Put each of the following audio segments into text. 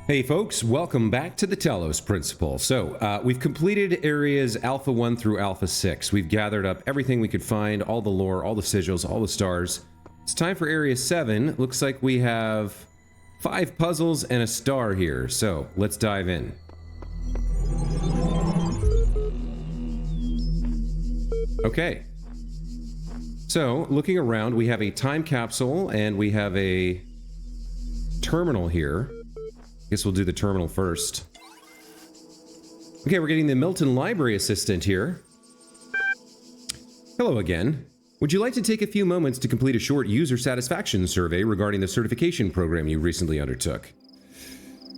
Hey folks, welcome back to the Talos Principle. So, we've completed areas Alpha 1 through Alpha 6. We've gathered up everything we could find, all the lore, all the sigils, all the stars. It's time for Area 7. Looks like we have 5 puzzles and a star here, so let's dive in. Okay. So, looking around, we have a time capsule and we have a terminal here. Guess we'll do the terminal first. Okay, we're getting the Milton Library Assistant here. Hello again. Would you like to take a few moments to complete a short user satisfaction survey regarding the certification program you recently undertook?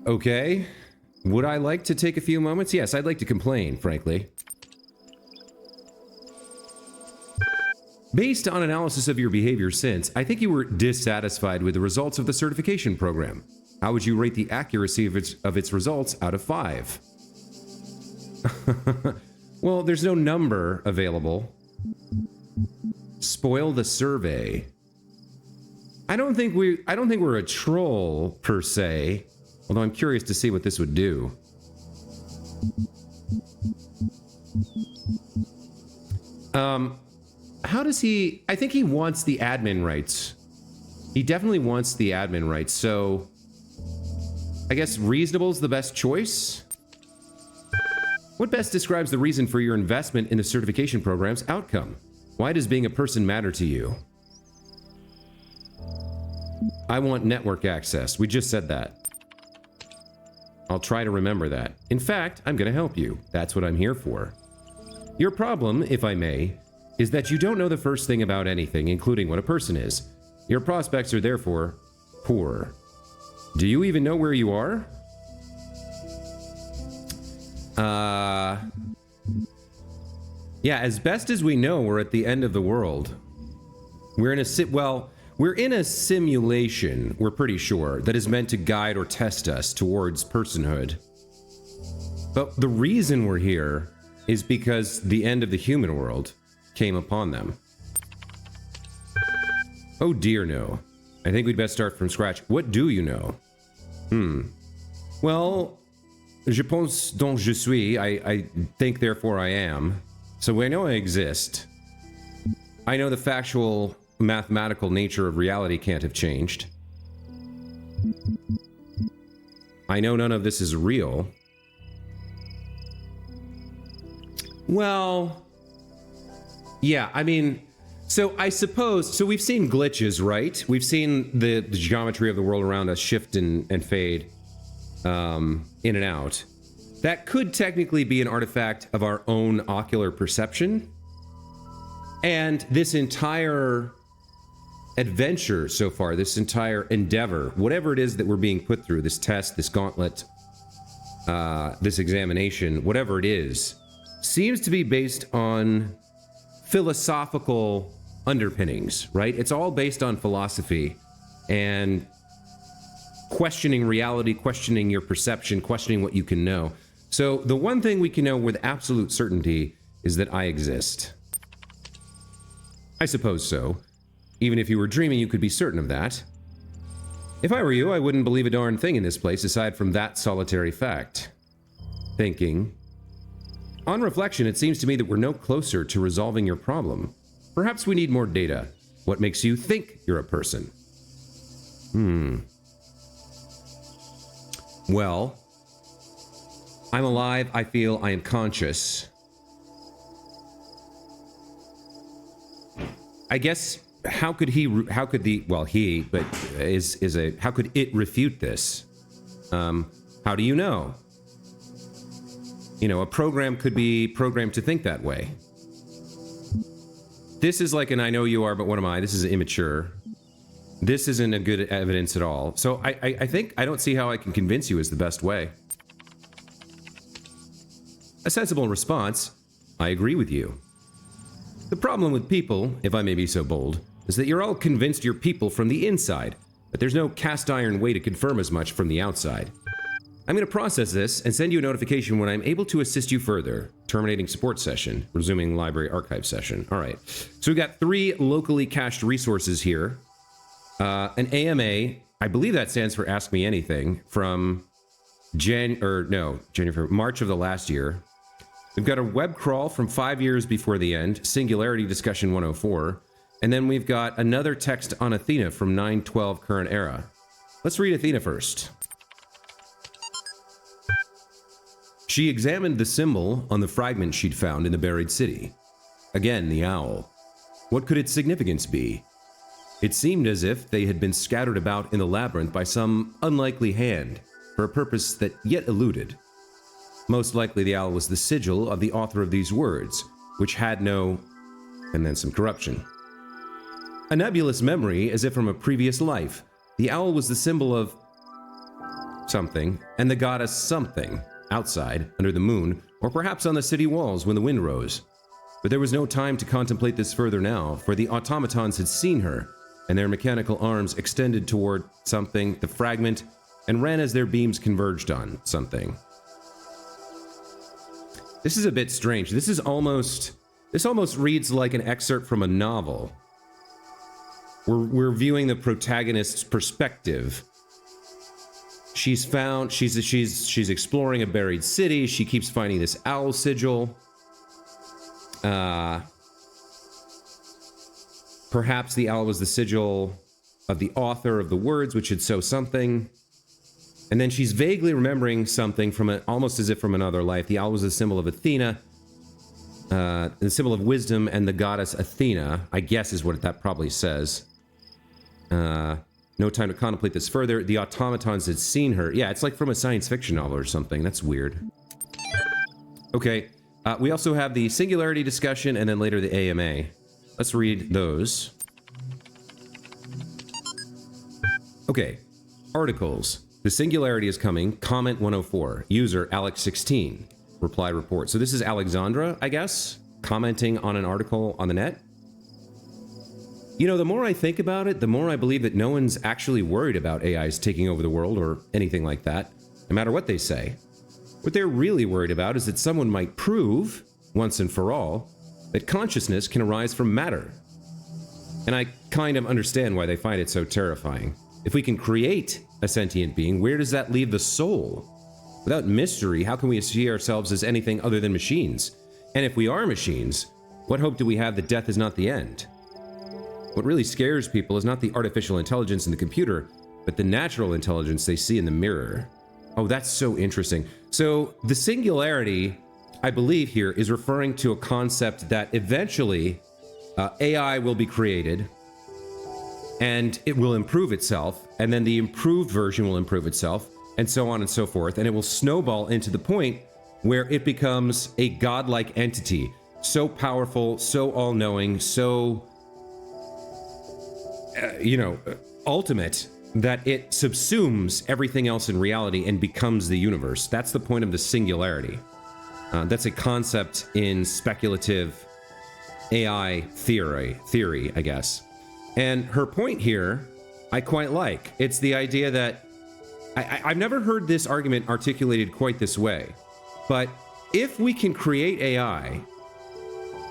Okay. Would I like to take a few moments? Yes, I'd like to complain, frankly. Based on analysis of your behavior since, I think you were dissatisfied with the results of the certification program. How would you rate the accuracy of its results out of 5? Well, there's no number available. Spoil the survey. I don't think we're a troll per se, although I'm curious to see what this would do. How does he... I think he wants the admin rights. He definitely wants the admin rights, so... I guess reasonable is the best choice? What best describes the reason for your investment in the certification program's outcome? Why does being a person matter to you? I want network access. We just said that. I'll try to remember that. In fact, I'm going to help you. That's what I'm here for. Your problem, if I may, is that you don't know the first thing about anything, including what a person is. Your prospects are therefore poor. Do you even know where you are? Yeah, as best as we know, we're at the end of the world. We're in a simulation, we're pretty sure, that is meant to guide or test us towards personhood. But the reason we're here is because the end of the human world came upon them. Oh dear, no. I think we'd best start from scratch. What do you know? Well, je pense donc je suis. I think, therefore I am. So I know I exist. I know the factual, mathematical nature of reality can't have changed. I know none of this is real. Well, yeah, I mean... So I suppose, so we've seen glitches, right? We've seen the geometry of the world around us shift and fade in and out. That could technically be an artifact of our own ocular perception. And this entire adventure so far, this entire endeavor, whatever it is that we're being put through, this test, this gauntlet, this examination, whatever it is, seems to be based on philosophical underpinnings, right? It's all based on philosophy and questioning reality, questioning your perception, questioning what you can know. So the one thing we can know with absolute certainty is that I exist. I suppose so. Even if you were dreaming, you could be certain of that. If I were you, I wouldn't believe a darn thing in this place aside from that solitary fact. Thinking. On reflection, it seems to me that we're no closer to resolving your problem. Perhaps we need more data. What makes you think you're a person? Well, I'm alive, I feel, I am conscious. I guess, how could it refute this? How do you know? You know, a program could be programmed to think that way. This is like an I know you are, but what am I? This is immature. This isn't a good evidence at all. So I think I don't see how I can convince you is the best way. A sensible response. I agree with you. The problem with people, if I may be so bold, is that you're all convinced you're people from the inside, but there's no cast iron way to confirm as much from the outside. I'm going to process this and send you a notification when I'm able to assist you further. Terminating support session. Resuming library archive session. All right. So we've got 3 locally cached resources here. An AMA, I believe that stands for Ask Me Anything, from March of the last year. We've got a web crawl from 5 years before the end, Singularity Discussion 104, and then we've got another text on Athena from 912 current era. Let's read Athena first. She examined the symbol on the fragment she'd found in the buried city. Again, the owl. What could its significance be? It seemed as if they had been scattered about in the labyrinth by some unlikely hand for a purpose that yet eluded. Most likely the owl was the sigil of the author of these words, which had no... and then some corruption. A nebulous memory as if from a previous life. The owl was the symbol of... something, and the goddess something, outside, under the moon, or perhaps on the city walls when the wind rose. But there was no time to contemplate this further now, for the automatons had seen her, and their mechanical arms extended toward something, the fragment, and ran as their beams converged on something. This is a bit strange. This almost reads like an excerpt from a novel. We're viewing the protagonist's perspective. She's exploring a buried city. She keeps finding this owl sigil. Perhaps the owl was the sigil of the author of the words, which should show something. And then she's vaguely remembering something from almost as if from another life. The owl was the symbol of Athena, the symbol of wisdom, and the goddess Athena, I guess is what that probably says. No time to contemplate this further. The automatons had seen her. Yeah, it's like from a science fiction novel or something. That's weird. Okay, we also have the Singularity discussion and then later the AMA. Let's read those. Okay, articles. The Singularity is coming. Comment 104. User Alex16. Reply report. So this is Alexandra, I guess, commenting on an article on the net. You know, the more I think about it, the more I believe that no one's actually worried about AIs taking over the world or anything like that, no matter what they say. What they're really worried about is that someone might prove, once and for all, that consciousness can arise from matter. And I kind of understand why they find it so terrifying. If we can create a sentient being, where does that leave the soul? Without mystery, how can we see ourselves as anything other than machines? And if we are machines, what hope do we have that death is not the end? What really scares people is not the artificial intelligence in the computer, but the natural intelligence they see in the mirror. Oh, that's so interesting. So the singularity, I believe here, is referring to a concept that eventually AI will be created and it will improve itself, and then the improved version will improve itself, and so on and so forth, and it will snowball into the point where it becomes a godlike entity, so powerful, so all-knowing, so, ultimate, that it subsumes everything else in reality and becomes the universe. That's the point of the singularity. That's a concept in speculative AI theory, I guess. And her point here, I quite like. It's the idea that I've never heard this argument articulated quite this way, but if we can create AI,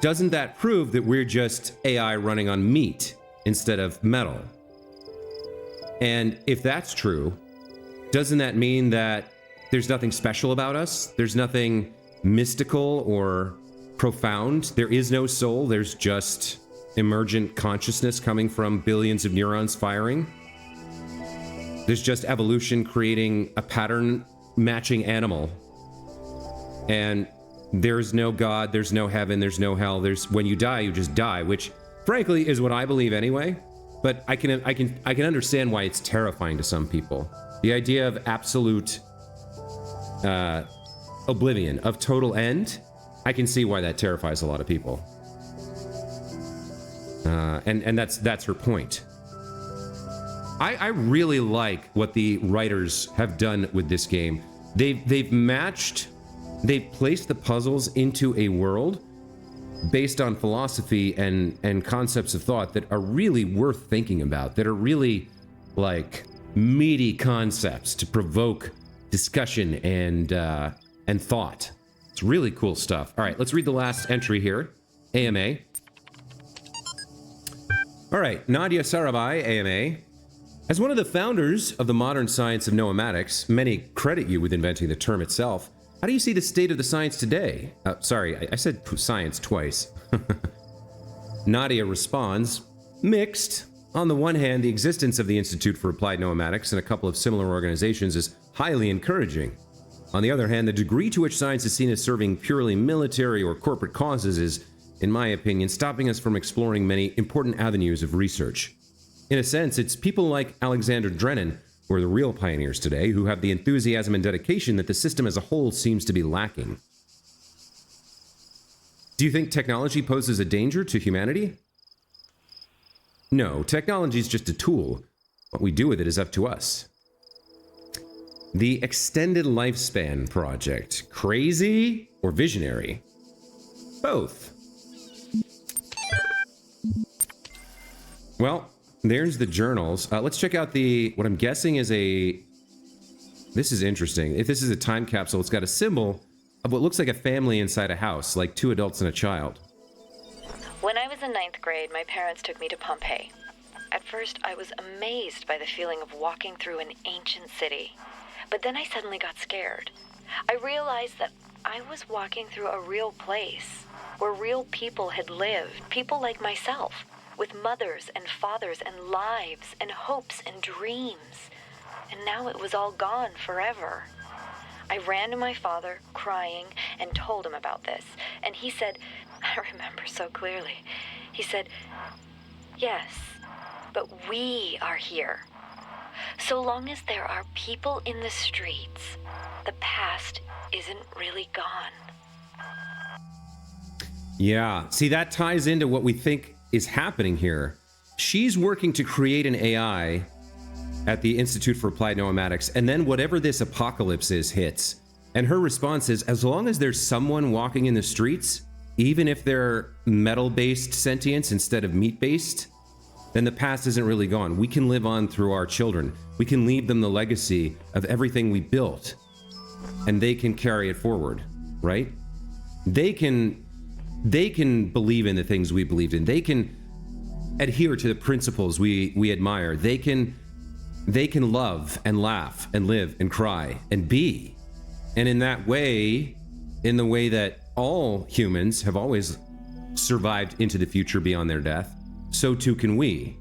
doesn't that prove that we're just AI running on meat instead of metal? And if that's true, doesn't that mean that there's nothing special about us? There's nothing mystical or profound? There is no soul, there's just emergent consciousness coming from billions of neurons firing? There's just evolution creating a pattern matching animal. And there's no God, there's no heaven, there's no hell. When you die, you just die, which frankly is what I believe anyway. But I can understand why it's terrifying to some people. The idea of absolute oblivion, of total end, I can see why that terrifies a lot of people. And that's her point. I really like what the writers have done with this game. They've placed the puzzles into a world based on philosophy and concepts of thought that are really worth thinking about, that are really like meaty concepts to provoke discussion and thought. It's really cool stuff. All right, let's read the last entry here. AMA. All right, Nadia Sarabhai, AMA. As one of the founders of the modern science of noematics, many credit you with inventing the term itself. How do you see the state of the science today? Sorry, I said science twice. Nadia responds, mixed. On the one hand, the existence of the Institute for Applied Noematics and a couple of similar organizations is highly encouraging. On the other hand, the degree to which science is seen as serving purely military or corporate causes is, in my opinion, stopping us from exploring many important avenues of research. In a sense, it's people like Alexandra Drennan who are the real pioneers today, who have the enthusiasm and dedication that the system as a whole seems to be lacking. Do you think technology poses a danger to humanity? No, technology is just a tool. What we do with it is up to us. The Extended Lifespan Project. Crazy or visionary? Both. Well, there's the journals. Let's check out what I'm guessing is this is interesting. If this is a time capsule, it's got a symbol of what looks like a family inside a house, like 2 adults and a child. When I was in 9th grade, my parents took me to Pompeii. At first, I was amazed by the feeling of walking through an ancient city. But then I suddenly got scared. I realized that I was walking through a real place, where real people had lived, people like myself, with mothers and fathers and lives and hopes and dreams. And now it was all gone forever. I ran to my father, crying, and told him about this. And he said, I remember so clearly, he said, yes, but we are here. So long as there are people in the streets, the past isn't really gone. Yeah, see, that ties into what we think is happening here. She's working to create an AI at the Institute for Applied Noematics, and then whatever this apocalypse is hits. And her response is, as long as there's someone walking in the streets, even if they're metal-based sentience instead of meat-based, then the past isn't really gone. We can live on through our children. We can leave them the legacy of everything we built, and they can carry it forward, right? They can believe in the things we believed in. They can adhere to the principles we admire. They can love and laugh and live and cry and be. And in that way, in the way that all humans have always survived into the future beyond their death, so too can we.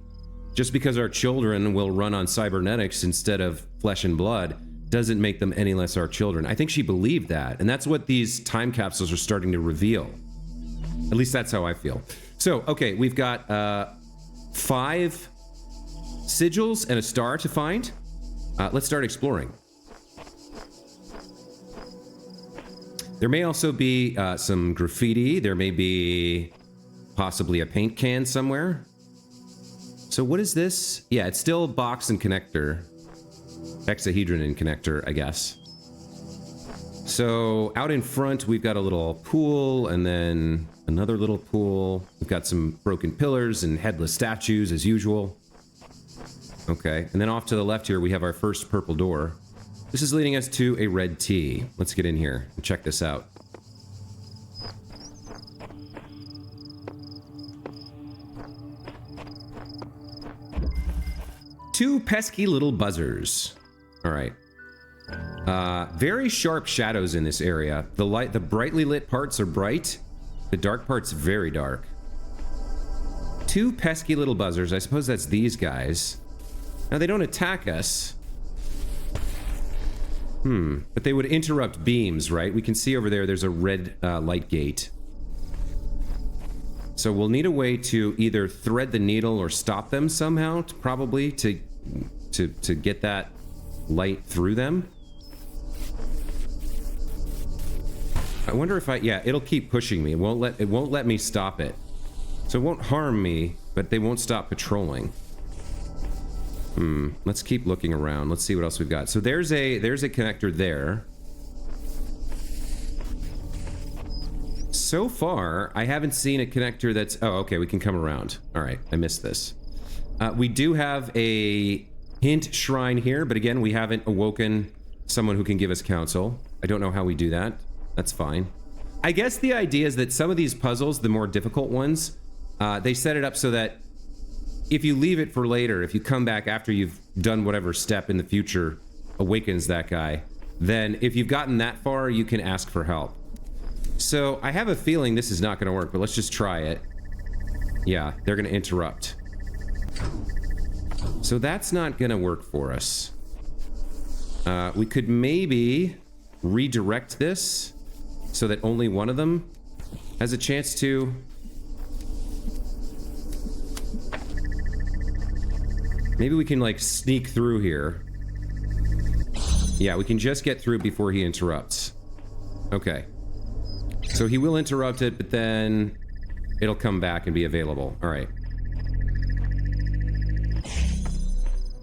Just because our children will run on cybernetics instead of flesh and blood doesn't make them any less our children. I think she believed that, and that's what these time capsules are starting to reveal. At least that's how I feel. So, okay, we've got 5 sigils and a star to find. Let's start exploring. There may also be some graffiti. There may be possibly a paint can somewhere. So what is this? Yeah, it's still box and connector. Hexahedron and connector, I guess. So out in front, we've got a little pool and then another little pool. We've got some broken pillars and headless statues as usual. Okay, and then off to the left here, we have our first purple door. This is leading us to a red T. Let's get in here and check this out. Two pesky little buzzers. All right. Very sharp shadows in this area. The brightly lit parts are bright. The dark parts very dark. 2 pesky little buzzers. I suppose that's these guys. Now they don't attack us. But they would interrupt beams, right? We can see over there, there's a red light gate. So we'll need a way to either thread the needle or stop them somehow, probably to get that light through them. I wonder if yeah, it'll keep pushing me. It won't let me stop it. So it won't harm me, but they won't stop patrolling. Let's keep looking around. Let's see what else we've got. So there's a connector there. So far, I haven't seen a connector that's... Oh, okay, we can come around. All right, I missed this. We do have a hint shrine here, but again, we haven't awoken someone who can give us counsel. I don't know how we do that. That's fine. I guess the idea is that some of these puzzles, the more difficult ones, they set it up so that if you leave it for later, if you come back after you've done whatever step in the future awakens that guy, then if you've gotten that far, you can ask for help. So I have a feeling this is not going to work, but let's just try it. Yeah, they're going to interrupt. So that's not going to work for us. We could maybe redirect this so that only one of them has a chance to... Maybe we can, like, sneak through here. Yeah, we can just get through before he interrupts. Okay. So he will interrupt it, but then it'll come back and be available. All right.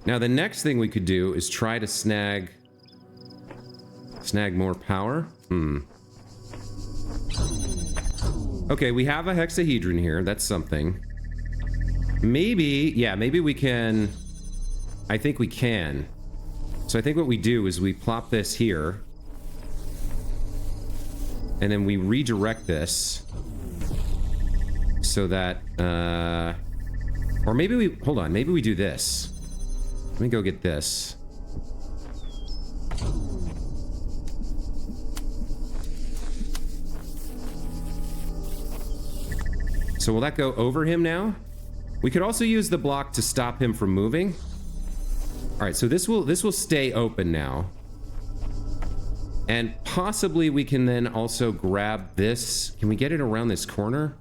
Now, the next thing we could do is try to snag more power. Okay, we have a hexahedron here. That's something. Maybe, yeah, maybe we can... I think we can. So I think what we do is we plop this here. And then we redirect this. So that, or maybe we... Hold on, maybe we do this. Let me go get this. So will that go over him now? We could also use the block to stop him from moving. All right, so this will stay open now. And possibly we can then also grab this. Can we get it around this corner?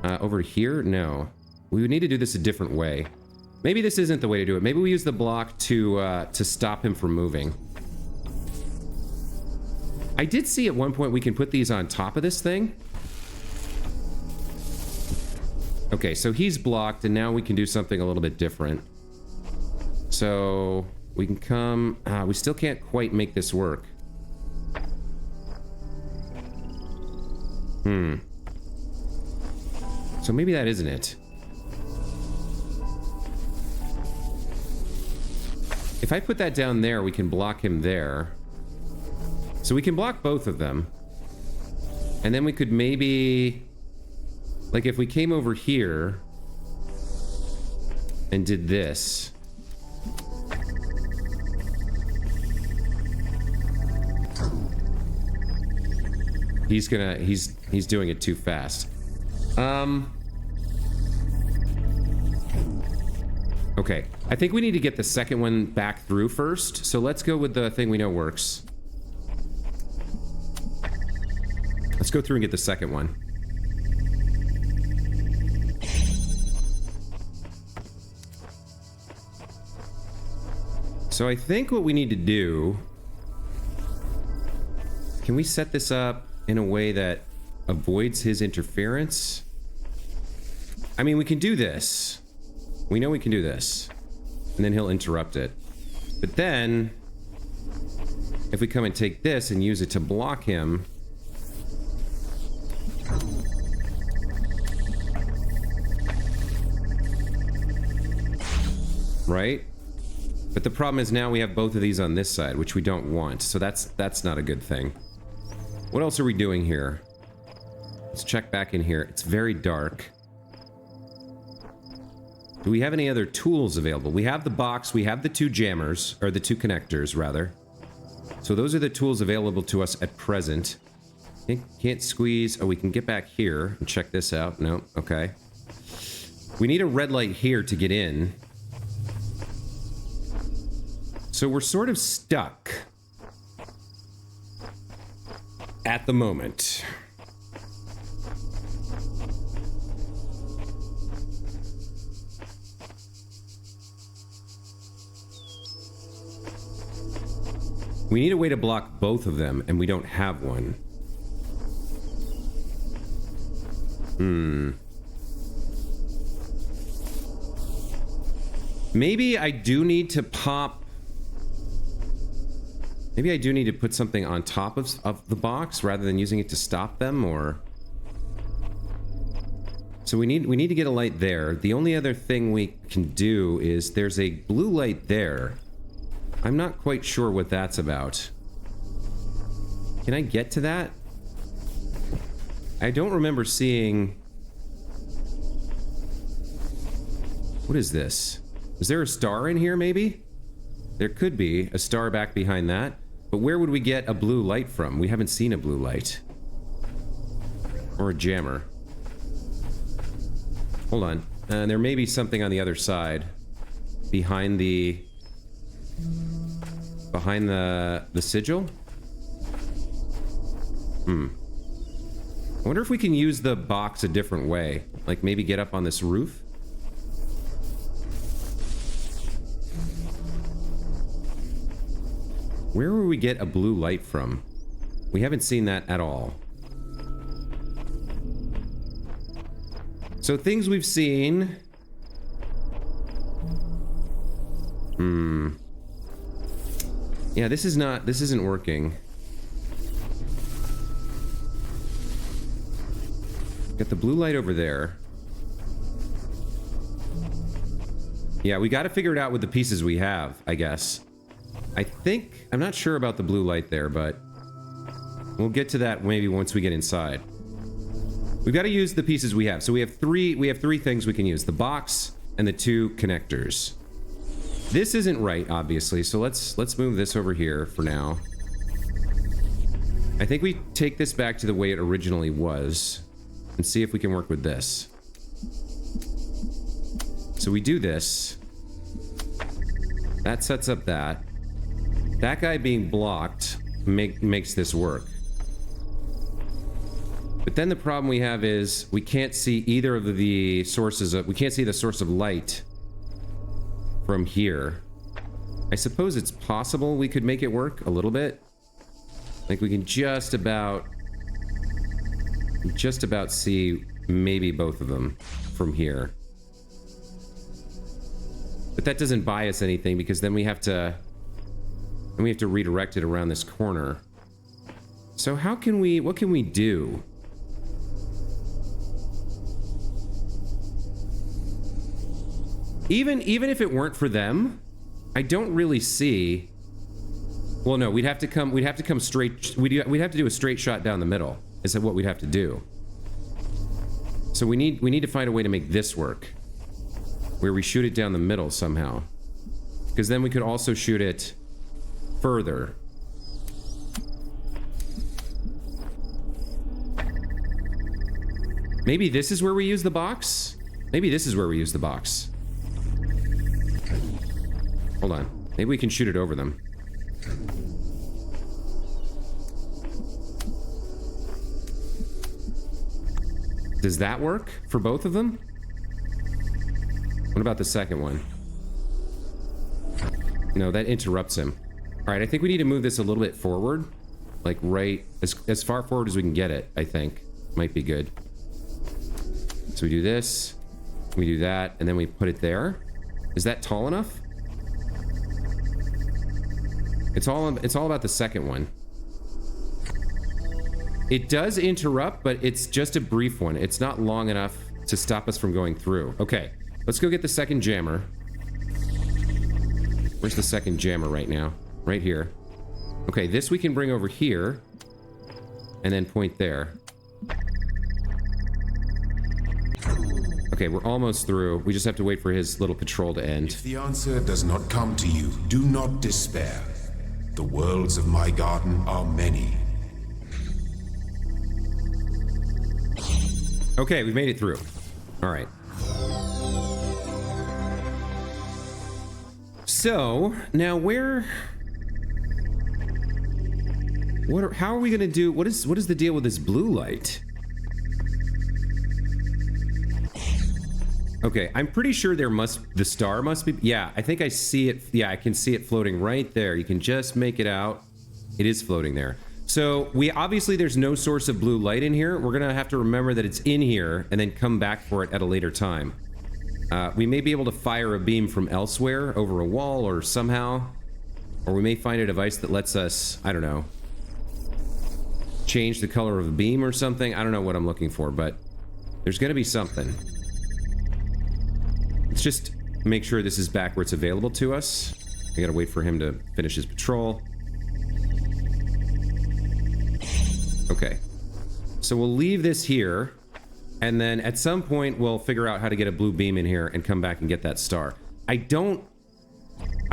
Over here? No. We would need to do this a different way. Maybe this isn't the way to do it. Maybe we use the block to stop him from moving. I did see at one point we can put these on top of this thing. Okay, so he's blocked, and now we can do something a little bit different. So we can come... we still can't quite make this work. So maybe that isn't it. If I put that down there, we can block him there. So we can block both of them. And then we could maybe... Like, if we came over here and did this. He's doing it too fast. Okay, I think we need to get the second one back through first. So let's go with the thing we know works. Let's go through and get the second one. So I think what we need to do... Can we set this up in a way that avoids his interference? I mean, we can do this. We know we can do this. And then he'll interrupt it. But then, if we come and take this and use it to block him... Right? But the problem is now we have both of these on this side, which we don't want. So that's not a good thing. What else are we doing here? Let's check back in here. It's very dark. Do we have any other tools available? We have the box. We have the two jammers, or the two connectors, rather. So those are the tools available to us at present. Can't squeeze. Oh, we can get back here and check this out. No, okay. We need a red light here to get in. So we're sort of stuck at the moment. We need a way to block both of them, and we don't have one. Maybe I do need to pop... Maybe I do need to put something on top of the box rather than using it to stop them, or... So we need to get a light there. The only other thing we can do is there's a blue light there. I'm not quite sure what that's about. Can I get to that? I don't remember seeing... What is this? Is there a star in here, maybe? There could be a star back behind that. But where would we get a blue light from? We haven't seen a blue light. Or a jammer. Hold on. There may be something on the other side. Behind the sigil? I wonder if we can use the box a different way. Like maybe get up on this roof? Where will we get a blue light from? We haven't seen that at all. So things we've seen... Yeah, this isn't working. Got the blue light over there. Yeah, we got to figure it out with the pieces we have, I guess. I'm not sure about the blue light there, but we'll get to that maybe once we get inside. We've got to use the pieces we have. So we have three things we can use. The box and the 2 connectors. This isn't right, obviously, so let's move this over here for now. I think we take this back to the way it originally was and see if we can work with this. So we do this. That sets up that. That guy being blocked makes this work. But then the problem we have is we can't see either of the sources of... We can't see the source of light from here. I suppose it's possible we could make it work a little bit. Like we can just about see maybe both of them from here. But that doesn't buy us anything because then we have to redirect it around this corner. So what can we do? Even if it weren't for them, I don't really see... Well, no, we'd have to come straight... We'd have to do a straight shot down the middle, is what we'd have to do. So we need to find a way to make this work. Where we shoot it down the middle somehow. Because then we could also shoot it further. Maybe this is where we use the box? Maybe this is where we use the box. Hold on. Maybe we can shoot it over them. Does that work for both of them? What about the second one? No, that interrupts him. All right, I think we need to move this a little bit forward. Like right, as far forward as we can get it, I think. Might be good. So we do this, we do that, and then we put it there. Is that tall enough? It's all about the second one. It does interrupt, but it's just a brief one. It's not long enough to stop us from going through. Okay, let's go get the second jammer. Where's the second jammer right now? Right here. Okay, this we can bring over here and then point there. Okay, we're almost through. We just have to wait for his little patrol to end. If the answer does not come to you, do not despair. The worlds of my garden are many. Okay, we've made it through. All right. So, now how are we gonna do, what is the deal with this blue light? Okay, I'm pretty sure the star must be, yeah, I think I see it, yeah, I can see it floating right there. You can just make it out. It is floating there. So, obviously there's no source of blue light in here. We're gonna have to remember that it's in here and then come back for it at a later time. We may be able to fire a beam from elsewhere, over a wall or somehow. Or we may find a device that lets us, I don't know, change the color of a beam or something. I don't know what I'm looking for, but there's gonna be something. Let's just make sure this is back where it's available to us. I gotta wait for him to finish his patrol. Okay. So we'll leave this here. And then at some point, we'll figure out how to get a blue beam in here and come back and get that star. I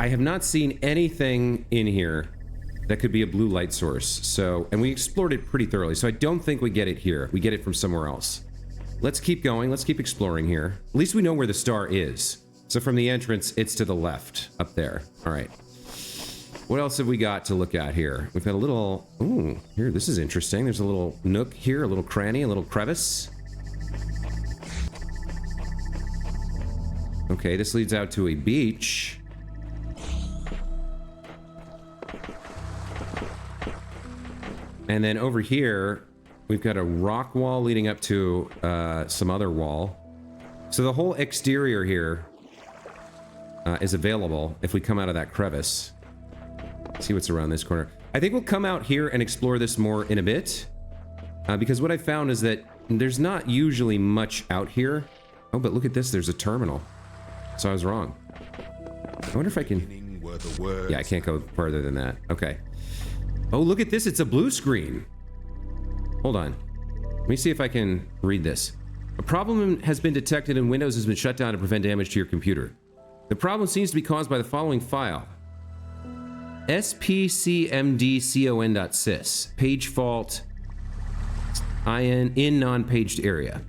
have not seen anything in here that could be a blue light source. So, and we explored it pretty thoroughly. So I don't think we get it here. We get it from somewhere else. Let's keep going. Let's keep exploring here. At least we know where the star is. So from the entrance, it's to the left up there. All right. What else have we got to look at here? We've got a little... Ooh, here, this is interesting. There's a little nook here, a little cranny, a little crevice. Okay, this leads out to a beach. And then over here, we've got a rock wall leading up to some other wall. So the whole exterior here is available if we come out of that crevice. See what's around this corner. I think we'll come out here and explore this more in a bit. Because what I found is that there's not usually much out here. Oh, but look at this. There's a terminal. So I was wrong. I wonder if I can... Yeah, I can't go further than that. Okay. Oh, look at this. It's a blue screen. Hold on. Let me see if I can read this. A problem has been detected and Windows has been shut down to prevent damage to your computer. The problem seems to be caused by the following file. spcmdcon.sys. Page fault in non-paged area.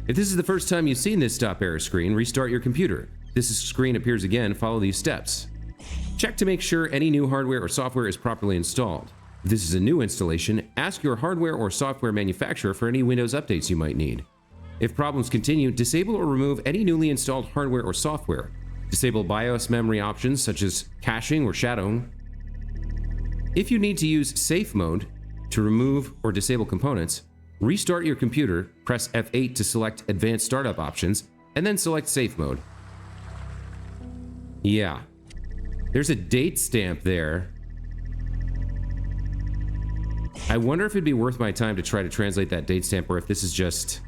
If this is the first time you've seen this stop error screen, restart your computer. This screen appears again, follow these steps. Check to make sure any new hardware or software is properly installed. If this is a new installation, ask your hardware or software manufacturer for any Windows updates you might need. If problems continue, disable or remove any newly installed hardware or software. Disable BIOS memory options such as caching or shadowing. If you need to use safe mode to remove or disable components, restart your computer, press F8 to select advanced startup options, and then select safe mode. Yeah. There's a date stamp there. I wonder if it'd be worth my time to try to translate that date stamp or if this is just...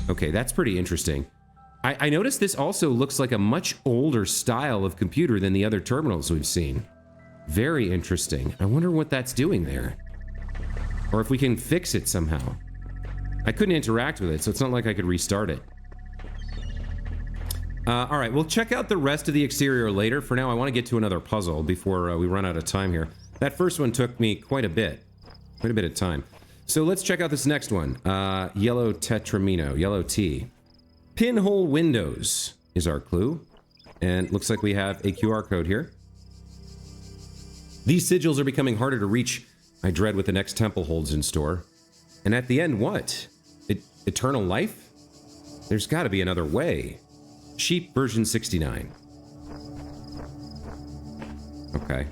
Okay, that's pretty interesting. I noticed this also looks like a much older style of computer than the other terminals we've seen. Very interesting. I wonder what that's doing there. Or if we can fix it somehow. I couldn't interact with it, so it's not like I could restart it. All right, we'll check out the rest of the exterior later. For now, I want to get to another puzzle before we run out of time here. That first one took me quite a bit of time. So let's check out this next one. Yellow Tetramino, yellow tea. Pinhole windows is our clue. And looks like we have a QR code here. These sigils are becoming harder to reach. I dread what the next temple holds in store. And at the end, what? Eternal life? There's got to be another way. Sheep version 69. Okay.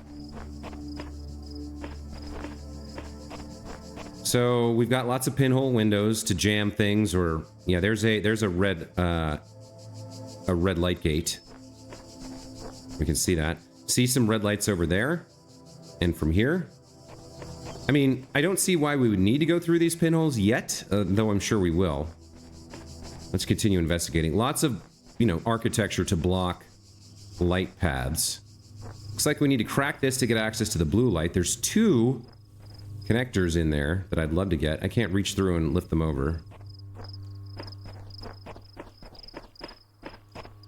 So we've got lots of pinhole windows to jam things, or yeah, there's a red light gate. We can see that. See some red lights over there, and from here. I mean, I don't see why we would need to go through these pinholes yet, though I'm sure we will. Let's continue investigating. Lots of, you know, architecture to block light paths. Looks like we need to crack this to get access to the blue light. There's two connectors in there that I'd love to get. I can't reach through and lift them over.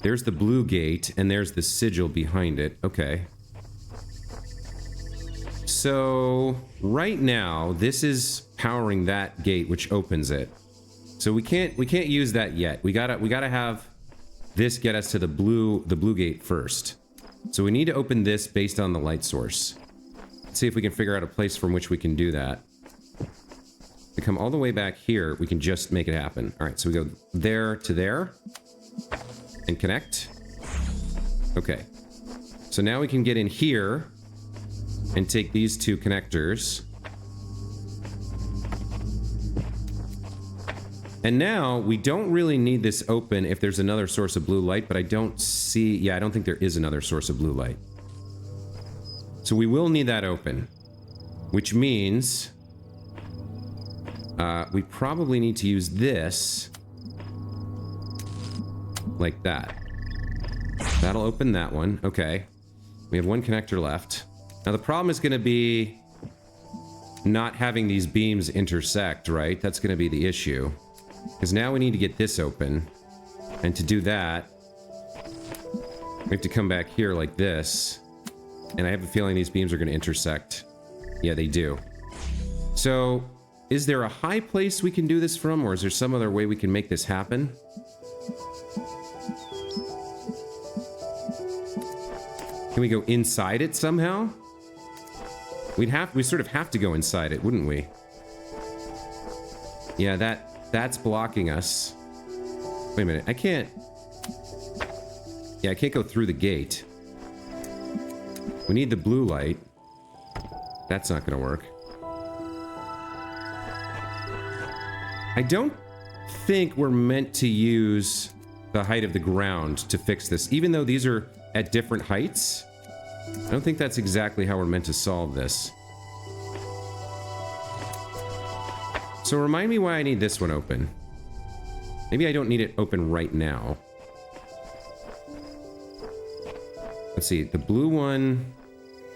There's the blue gate, and there's the sigil behind it. Okay. So, right now, this is powering that gate, which opens it. So we can't use that yet. We gotta have this get us to the blue gate first. So we need to open this based on the light source. Let's see if we can figure out a place from which we can do that. We come all the way back here, we can just make it happen. All right, so we go there to there and connect. Okay. So now we can get in here and take these two connectors. And now we don't really need this open if there's another source of blue light, but I don't see, yeah, I don't think there is another source of blue light. So we will need that open, which means we probably need to use this like that. That'll open that one. Okay. We have one connector left. Now the problem is going to be not having these beams intersect, right? That's going to be the issue. Because now we need to get this open. And to do that, we have to come back here like this. And I have a feeling these beams are going to intersect. Yeah, they do. So, is there a high place we can do this from, or is there some other way we can make this happen? Can we go inside it somehow? We sort of have to go inside it, wouldn't we? Yeah, that's blocking us. Wait a minute, I can't... Yeah, I can't go through the gate. We need the blue light. That's not gonna work. I don't think we're meant to use the height of the ground to fix this. Even though these are at different heights, I don't think that's exactly how we're meant to solve this. So remind me why I need this one open. Maybe I don't need it open right now. Let's see, the blue one,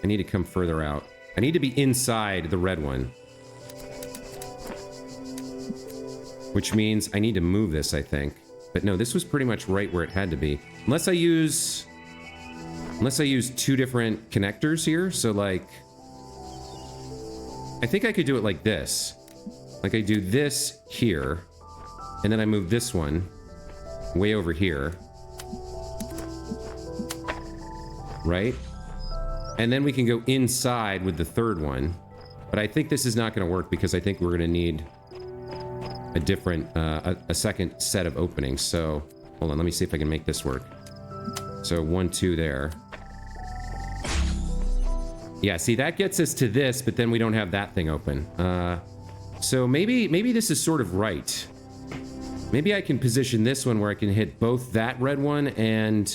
I need to come further out. I need to be inside the red one. Which means I need to move this, I think. But no, this was pretty much right where it had to be. Unless I use two different connectors here, so like... I think I could do it like this. Like I do this here, and then I move this one way over here. Right? And then we can go inside with the third one. But I think this is not going to work because I think we're going to need a different, a second set of openings. So, hold on, let me see if I can make this work. So, 1, 2 there. Yeah, see, that gets us to this, but then we don't have that thing open. So maybe this is sort of right. Maybe I can position this one where I can hit both that red one and...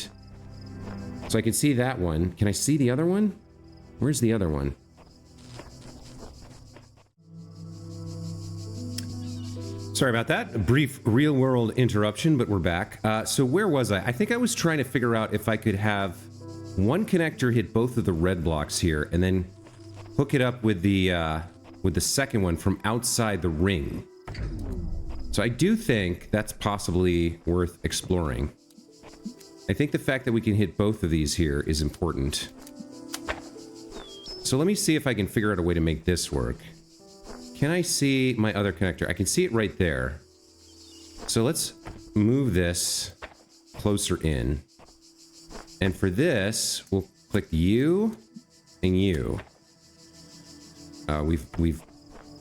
So I can see that one. Can I see the other one? Where's the other one? Sorry about that. A brief real-world interruption, but we're back. So where was I? I think I was trying to figure out if I could have one connector hit both of the red blocks here, and then hook it up with the second one from outside the ring. So I do think that's possibly worth exploring. I think the fact that we can hit both of these here is important. So let me see if I can figure out a way to make this work. Can I see my other connector? I can see it right there. So let's move this closer in. And for this, we'll click U and U. We've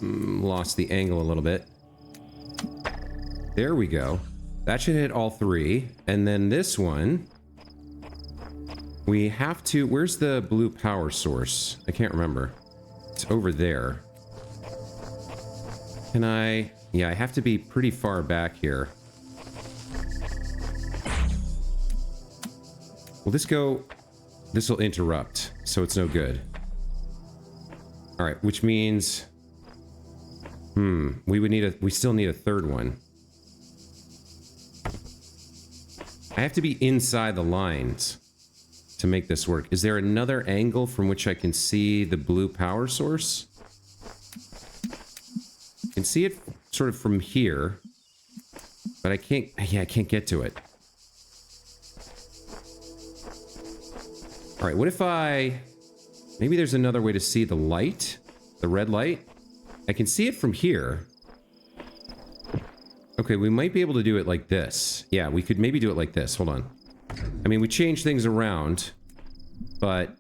lost the angle a little bit. There we go. That should hit all three. And then this one, we have to... Where's the blue power source? I can't remember. It's over there. Can I... Yeah, I have to be pretty far back here. Will this go... This will interrupt, so it's no good. Alright, which means... We still need a third one. I have to be inside the lines to make this work. Is there another angle from which I can see the blue power source? I can see it sort of from here, but I can't... Yeah, I can't get to it. Alright, what if I... Maybe there's another way to see the light? The red light? I can see it from here. Okay, we might be able to do it like this. Yeah, we could maybe do it like this. Hold on. I mean, we change things around, but...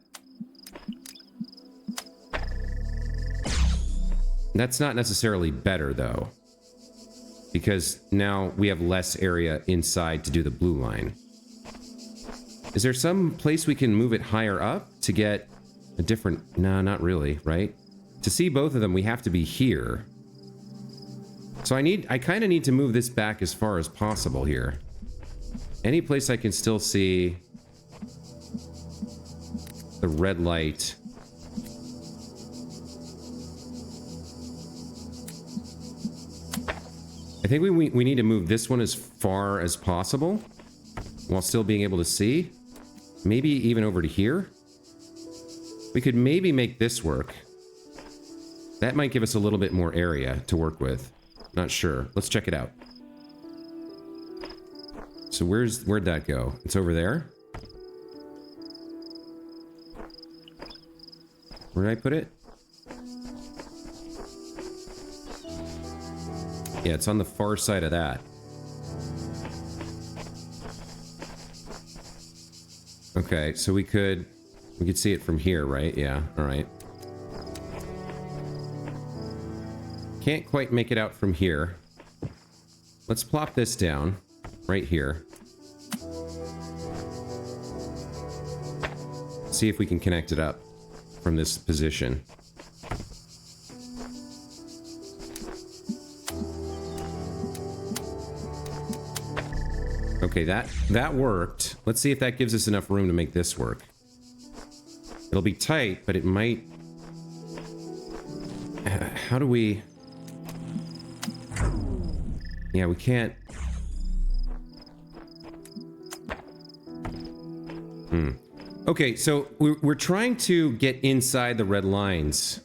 That's not necessarily better, though. Because now we have less area inside to do the blue line. Is there some place we can move it higher up to get a different... No, not really, right? To see both of them, we have to be here. So I kind of need to move this back as far as possible here. Any place I can still see the red light. I think we need to move this one as far as possible while still being able to see. Maybe even over to here. We could maybe make this work. That might give us a little bit more area to work with. Not sure. Let's check it out. So where'd that go? It's over there? Where did I put it? Yeah, it's on the far side of that. Okay, so we could see it from here, right? Yeah, all right. Can't quite make it out from here. Let's plop this down right here. See if we can connect it up from this position. Okay, that worked. Let's see if that gives us enough room to make this work. It'll be tight, but it might... How do we... Yeah, we can't... Okay, so we're trying to get inside the red lines.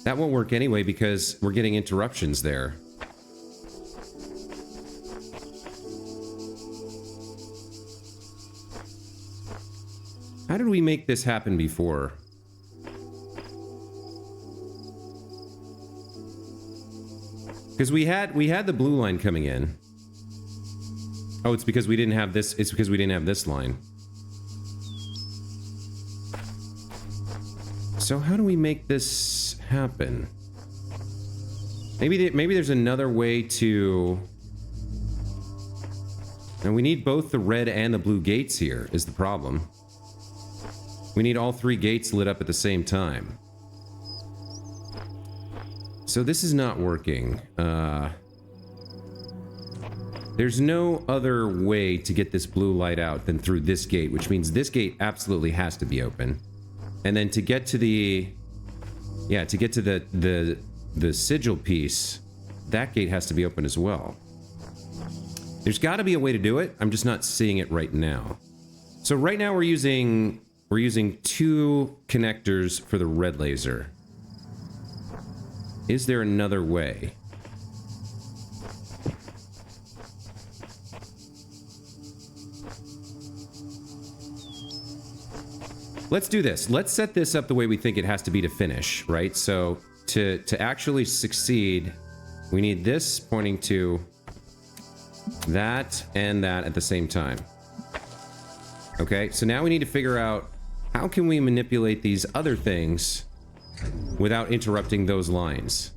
That won't work anyway because we're getting interruptions there. How did we make this happen before? Because we had the blue line coming in. Oh, it's because we didn't have this. It's because we didn't have this line. So how do we make this happen? Maybe there's another way to... And we need both the red and the blue gates here, is the problem. We need all three gates lit up at the same time. So this is not working. There's no other way to get this blue light out than through this gate, which means this gate absolutely has to be open. And then to get to the... Yeah, to get to the sigil piece, that gate has to be open as well. There's got to be a way to do it. I'm just not seeing it right now. So right now we're using two connectors for the red laser. Is there another way? Let's do this. Let's set this up the way we think it has to be to finish, right? So to actually succeed, we need this pointing to that and that at the same time. Okay, so now we need to figure out how can we manipulate these other things without interrupting those lines.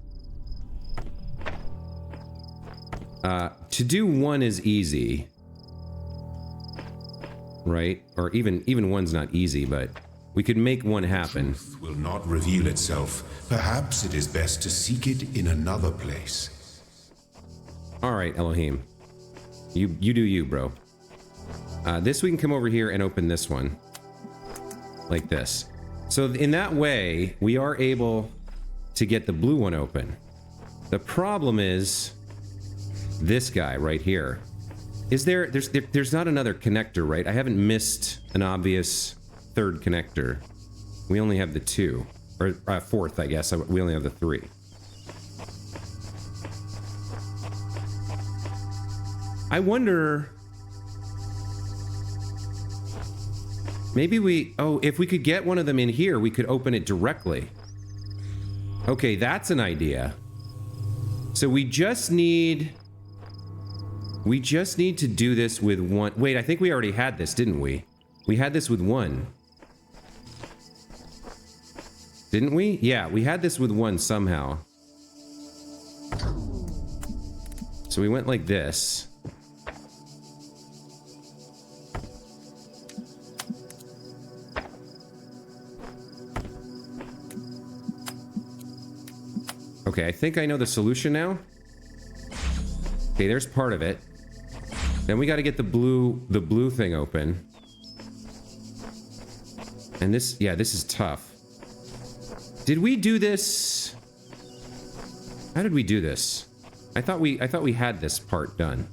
To do one is easy, right? Or even one's not easy, but we could make one happen. Truth will not reveal itself. Perhaps it is best to seek it in another place. All right, Elohim. You do you, bro. This we can come over here and open this one. Like this. So in that way, we are able to get the blue one open. The problem is this guy right here. There's not another connector, right? I haven't missed an obvious third connector. We only have the two. Or fourth, I guess. We only have the three. I wonder... Maybe if we could get one of them in here, we could open it directly. Okay, that's an idea. So we just need to do this with one. Wait, I think we already had this, didn't we? We had this with one. Didn't we? Yeah, we had this with one somehow. So we went like this. Okay, I think I know the solution now. Okay, there's part of it. Then we got to get the blue thing open. And this, yeah, this is tough. Did we do this? How did we do this? I thought we had this part done.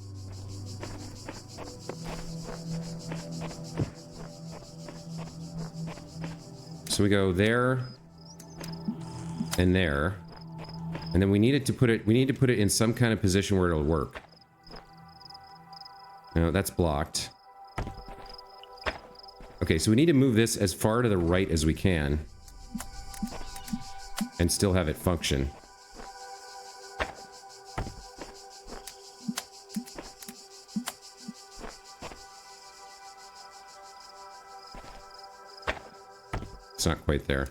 So we go there and there. And then we need to put it in some kind of position where it'll work. No, that's blocked. Okay, so we need to move this as far to the right as we can. And still have it function. It's not quite there.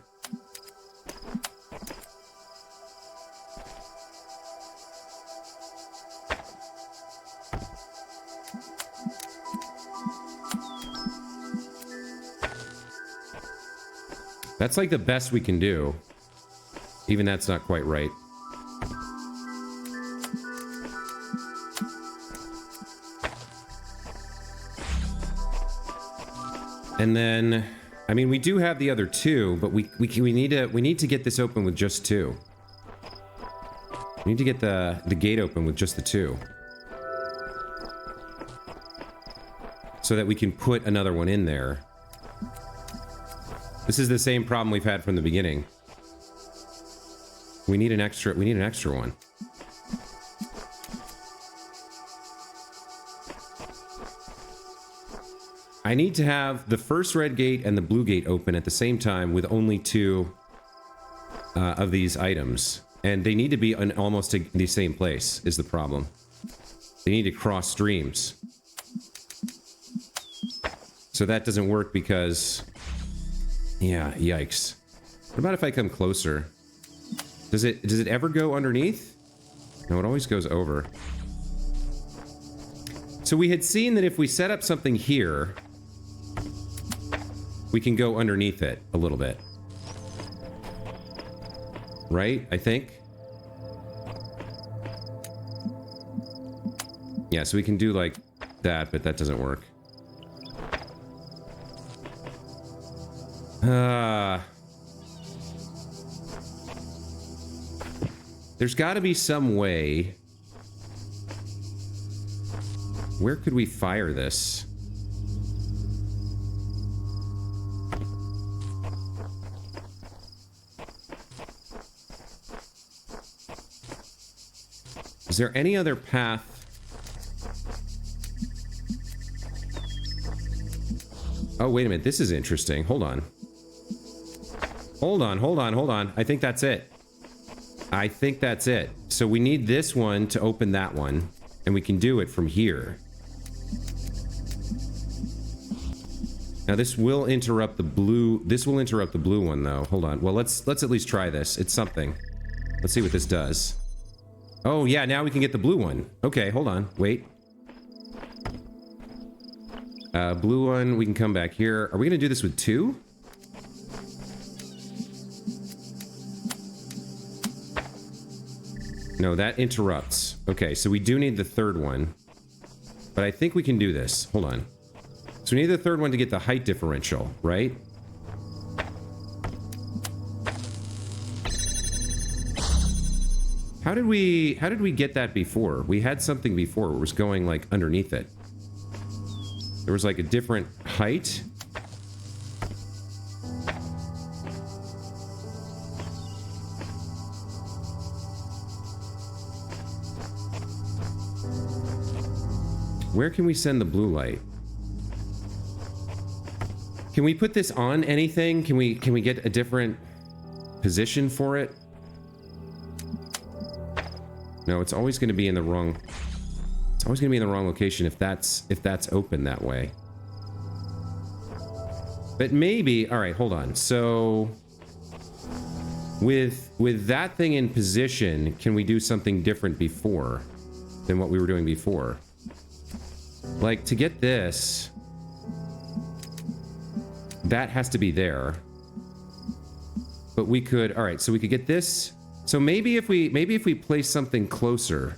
That's like the best we can do. Even that's not quite right. And then, I mean, we do have the other two, but we need to get this open with just two. We need to get the gate open with just the two. So that we can put another one in there. This is the same problem we've had from the beginning. We need an extra one. I need to have the first red gate and the blue gate open at the same time with only two of these items. And they need to be in almost the same place, is the problem. They need to cross streams. So that doesn't work because... Yeah, yikes. What about if I come closer? Does it ever go underneath? No, it always goes over. So we had seen that if we set up something here, we can go underneath it a little bit. Right? I think. Yeah, so we can do like that, but that doesn't work. There's got to be some way. Where could we fire this? Is there any other path? Oh, wait a minute. This is interesting. Hold on. Hold on. I think that's it. I think that's it. So we need this one to open that one, and we can do it from here. Now this will interrupt the blue. This will interrupt the blue one, though. Hold on. Well, let's at least try this. It's something. Let's see what this does. Oh yeah, now we can get the blue one. Okay, hold on. Wait. Blue one. We can come back here. Are we gonna do this with two? No, that interrupts. Okay, so we do need the third one. But I think we can do this. Hold on. So we need the third one to get the height differential, right? How did we get that before? We had something before where it was going like underneath it. There was like a different height. Where can we send the blue light? Can we put this on anything? Can we get a different position for it? No, it's always going to be in the wrong. It's always going to be in the wrong location if that's open that way. But maybe, all right, hold on. So with that thing in position, can we do something different before than what we were doing before? Like to get this, that has to be there. But we could, all right, so we could get this. So maybe if we place something closer.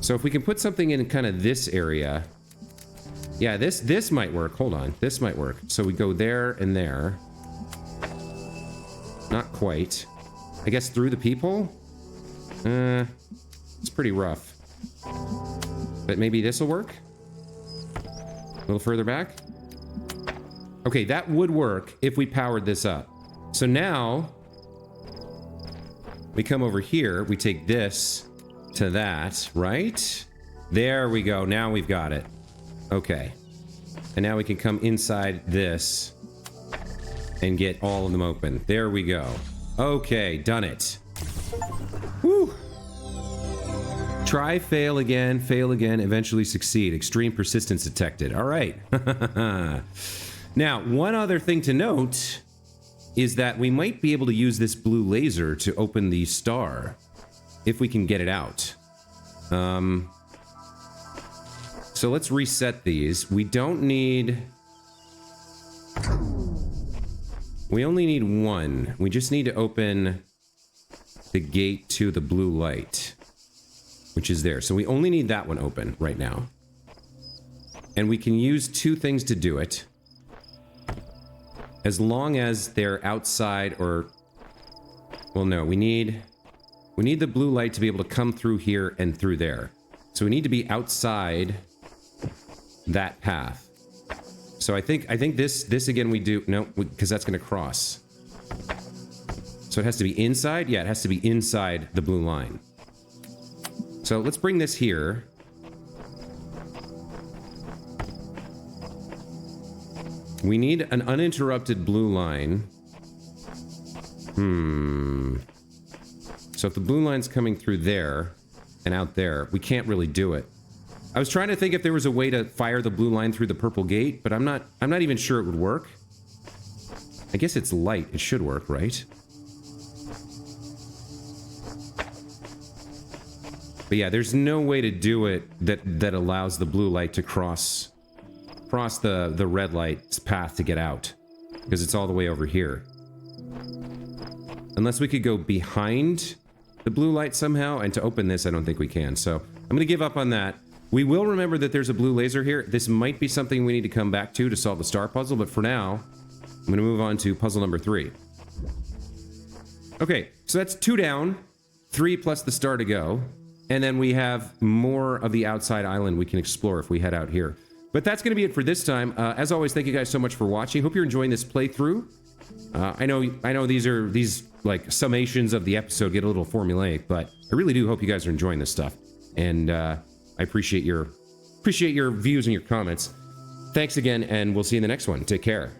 So if we can put something in kind of this area. Yeah, this might work. Hold on. This might work. So we go there and there. Not quite. I guess through the people? It's pretty rough. But maybe this will work? A little further back? Okay, that would work if we powered this up. So now, we come over here, we take this, to that, right? There we go. Now we've got it. Okay. And now we can come inside this and get all of them open. There we go. Okay, done it. Woo! Try, fail again, eventually succeed. Extreme persistence detected. All right. Now, one other thing to note is that we might be able to use this blue laser to open the star if we can get it out. So let's reset these. We don't need... We only need one. We just need to open the gate to the blue light, which is there. So we only need that one open right now. And we can use two things to do it. As long as they're outside or... Well, no, we need the blue light to be able to come through here and through there. So we need to be outside that path. So I think this again we do... No, because that's going to cross. So it has to be inside? Yeah, it has to be inside the blue line. So let's bring this here. We need an uninterrupted blue line. So if the blue line's coming through there and out there, we can't really do it. I was trying to think if there was a way to fire the blue line through the purple gate, but I'm not even sure it would work. I guess it's light. It should work, right? But yeah, there's no way to do it that allows the blue light to cross the red light's path to get out, because it's all the way over here. Unless we could go behind the blue light somehow, and to open this, I don't think we can. So I'm going to give up on that. We will remember that there's a blue laser here. This might be something we need to come back to solve the star puzzle, but for now, I'm going to move on to puzzle number 3. Okay, so that's 2 down, 3 plus the star to go, and then we have more of the outside island we can explore if we head out here. But that's going to be it for this time. As always, thank you guys so much for watching. Hope you're enjoying this playthrough. I know these like summations of the episode get a little formulaic, but I really do hope you guys are enjoying this stuff. And I appreciate your views and your comments. Thanks again, and we'll see you in the next one. Take care.